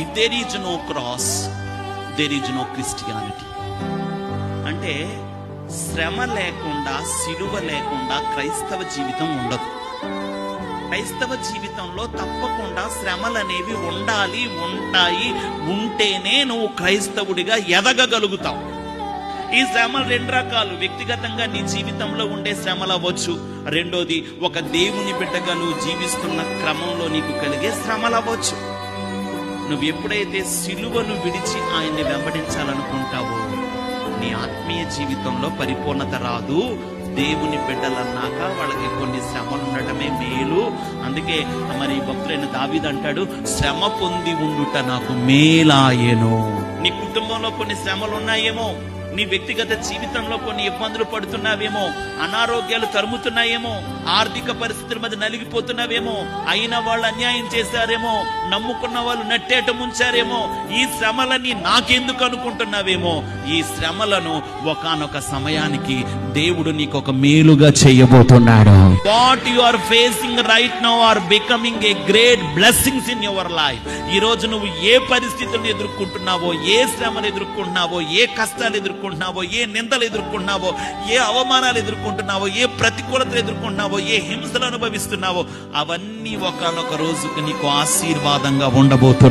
If there is no cross, there is no Christianity. అంటే శ్రమ లేకుండా, సిలువ లేకుండా క్రైస్తవ జీవితం ఉండదు. క్రైస్తవ జీవితంలో తప్పకుండా శ్రమలు అనేవి ఉండాలి, ఉంటాయి. ఉంటేనే నువ్వు క్రైస్తవుడిగా ఎదగగలుగుతావు. ఈ శ్రమలు రెండు రకాలు. వ్యక్తిగతంగా నీ జీవితంలో ఉండే శ్రమలు అవ్వచ్చు. రెండోది ఒక దేవుని బిడ్డగా నువ్వు జీవిస్తున్న క్రమంలో నీకు కలిగే శ్రమలు అవ్వచ్చు. నువ్వు ఎప్పుడైతే సిలువను విడిచి ఆయన్ని వెంబడించాలనుకుంటావో నీ ఆత్మీయ జీవితంలో పరిపూర్ణత రాదు. దేవుని బిడ్డలన్నాక వాళ్ళకి కొన్ని శ్రమలు ఉండటమే మేలు. అందుకే మరి భక్తులైన దావీదు అంటాడు, శ్రమ పొంది ఉండుట నాకు మేలాయెను. నీ కుటుంబంలో కొన్ని శ్రమలు ఉన్నాయేమో, నీ వ్యక్తిగత జీవితంలో కొన్ని ఇబ్బందులు పడుతున్నావేమో, అనారోగ్యాలు తరుముతున్నాయేమో, ఆర్థిక పరిస్థితుల మధ్య నలిగిపోతున్నావేమో, అయిన వాళ్ళు అన్యాయం చేశారేమో, నమ్ముకున్న వాళ్ళు నట్టేట ముంచారేమో, ఈ శ్రమలని నాకెందుకు అనుకుంటున్నావేమో, ఈ శ్రమలను ఒకానొక సమయానికి దేవుడు నీకు ఒక మేలుగా చేయబోతున్నాడు. What you are facing right now are becoming a great blessings in your life. ఈ రోజు నువ్వు ఏ పరిస్థితులను ఎదుర్కొంటున్నావో, ఏ శ్రమలు ఎదుర్కొంటున్నావో, ఏ కష్టాలు ఎదుర్కొంటున్నావో, ఏ నిందలు ఎదుర్కొంటున్నావో, ఏ అవమానాలు ఎదుర్కొంటున్నావో, ఏ ప్రతికూలతలు ఎదుర్కొంటున్నావో, ఏ హింసలు అనుభవిస్తున్నావో, అవన్నీ ఒకానొక రోజుకు నీకు ఆశీర్వాదంగా ఉండబోతున్నాయి.